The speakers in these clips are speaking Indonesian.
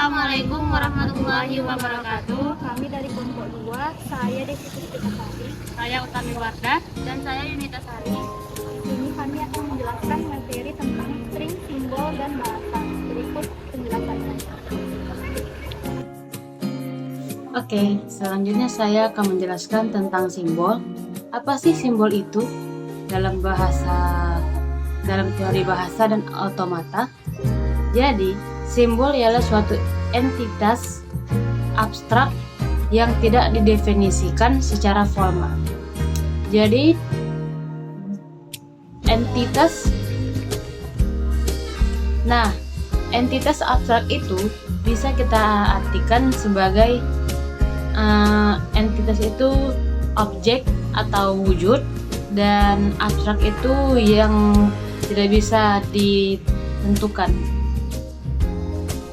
Assalamualaikum warahmatullahi wabarakatuh. Kami dari kelompok 2, saya Desi Sari, Saya Utami Wardah. Dan saya Yunita Sari. ini kami akan menjelaskan materi tentang string, simbol, dan bahasa. Berikut penjelasannya. Oke, selanjutnya saya akan menjelaskan tentang simbol. Apa sih simbol itu? Dalam teori bahasa dan automata. Jadi, simbol ialah suatu entitas abstrak yang tidak didefinisikan secara formal. Jadi, entitas abstrak itu bisa kita artikan sebagai entitas itu objek atau wujud, dan abstrak itu yang tidak bisa ditentukan.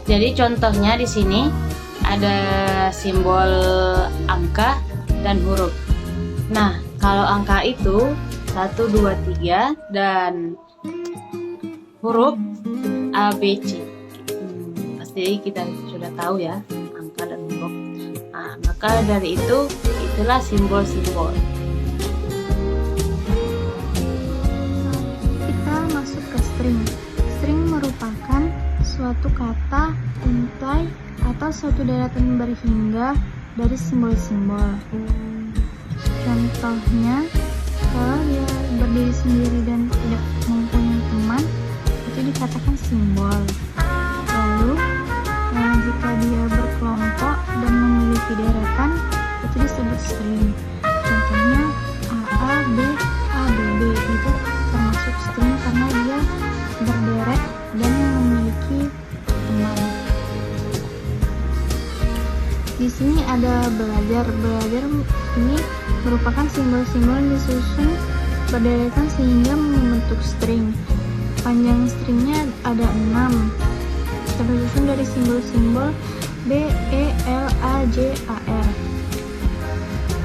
Jadi contohnya di sini ada simbol angka dan huruf. Nah, kalau angka itu 1, 2, 3 dan huruf A, B, C. Pasti kita sudah tahu ya, angka dan huruf. Nah, maka dari itulah simbol-simbol. Kita masuk ke string. String merupakan suatu kata, untai, atau suatu deretan berhingga dari simbol-simbol. Contohnya, kalau dia berdiri sendiri dan tidak mempunyai teman, itu dikatakan simbol. Lalu, jika dia berkelompok dan memiliki deretan, itu disebut string. Contohnya, AA, B, A, B, B itu termasuk string karena dia berderet dan memiliki teman. Di sini ada belajar. Belajar ini merupakan simbol-simbol yang disusun berderetan sehingga membentuk string. Panjang stringnya ada 6. Tersusun dari simbol-simbol B, E, L, A, J, A, R.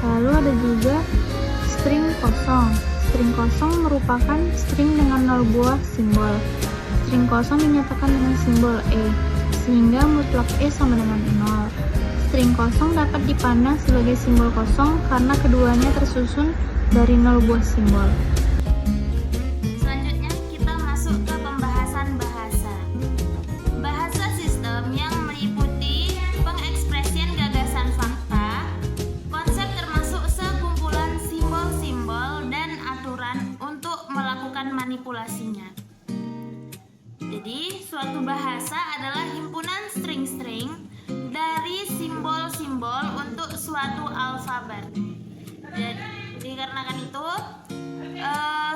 Lalu ada juga string kosong. String kosong merupakan string dengan 0 buah simbol. String kosong dinyatakan dengan simbol E, sehingga mutlak E sama dengan 0. String kosong dapat dipandang sebagai simbol kosong karena keduanya tersusun dari 0 buah simbol. Selanjutnya kita masuk ke pembahasan bahasa. Bahasa sistem yang meliputi pengekspresian gagasan fakta, konsep termasuk sekumpulan simbol-simbol dan aturan untuk melakukan manipulasinya. Jadi, suatu bahasa adalah himpunan string-string dari simbol-simbol untuk suatu alfabet. Jadi dikarenakan itu,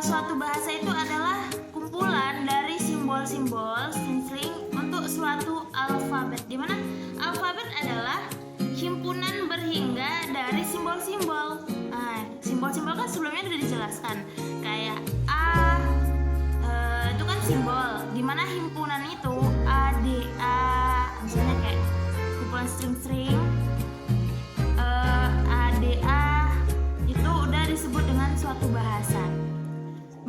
suatu bahasa itu adalah kumpulan dari simbol-simbol string-string untuk suatu alfabet. Di mana alfabet adalah himpunan berhingga dari simbol-simbol. Simbol-simbol kan sebelumnya sudah dijelaskan. Kayak A, itu kan simbol, dimana himpunan itu A, D, A, misalnya kayak kumpulan string-string A, D, A, itu udah disebut dengan suatu bahasa.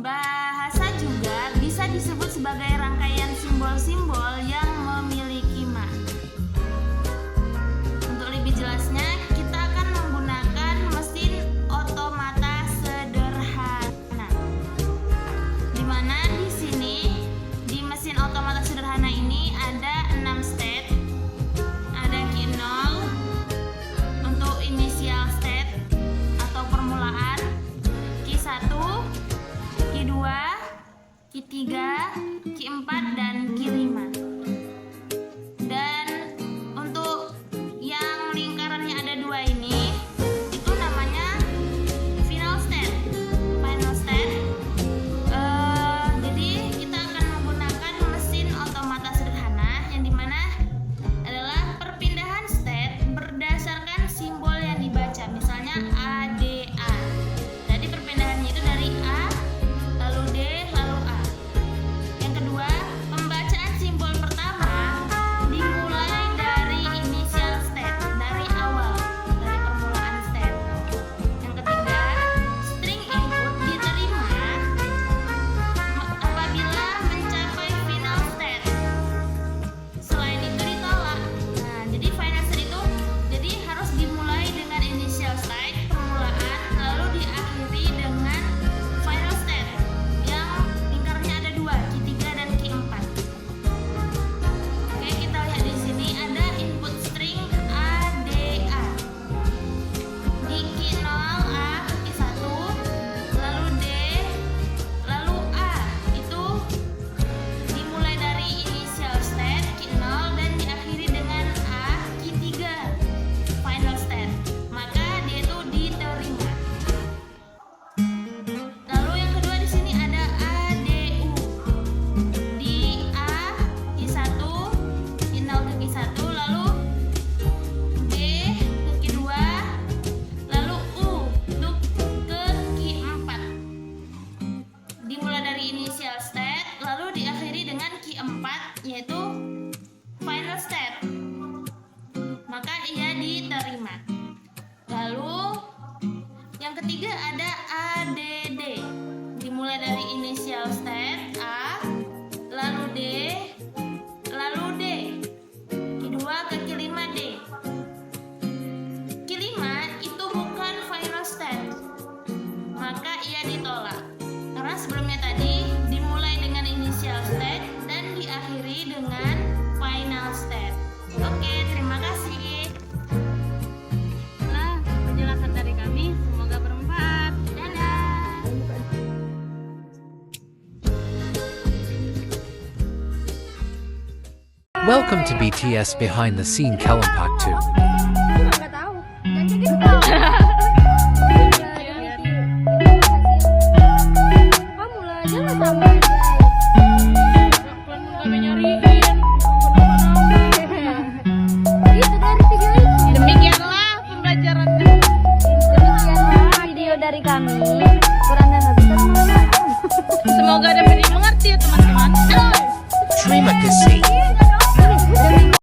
Bahasa juga bisa disebut sebagai rangkaian simbol-simbol yang memiliki makna. Untuk lebih jelasnya, kita akan menggunakan mesin otomata sederhana. Dimana di sini di mesin otomata sederhana ini ada 6 state. Ada key 0 untuk inisial state atau permulaan, key 1, key 2, key 3, key 4, dan key 5. Dan untuk yang lingkarannya ada 2 ini, itu namanya final state. Final state. Jadi kita akan menggunakan mesin otomata sederhana yang dimana adalah perpindahan state berdasarkan simbol yang dibaca. Misalnya A, D, A. Jadi perpindahannya itu dari A, lalu D, lalu A. Yang kedua, pembacaan simbol ketiga ada ADD. Dimulai dari initial state A, lalu D, lalu D. Kedua ke kelima D. Kelima itu bukan final state, maka ia ditolak. Karena sebelumnya tadi dimulai dengan initial state dan diakhiri dengan final state. Oke, terima kasih. Nah, penjelasan dari kami semoga bermanfaat. Dadah. Welcome to BTS Behind the Scene Kelompok 2. Nggak tahu. Jangan gitu dong. Kamu lah, jangan sama. Kalian kami nyariin.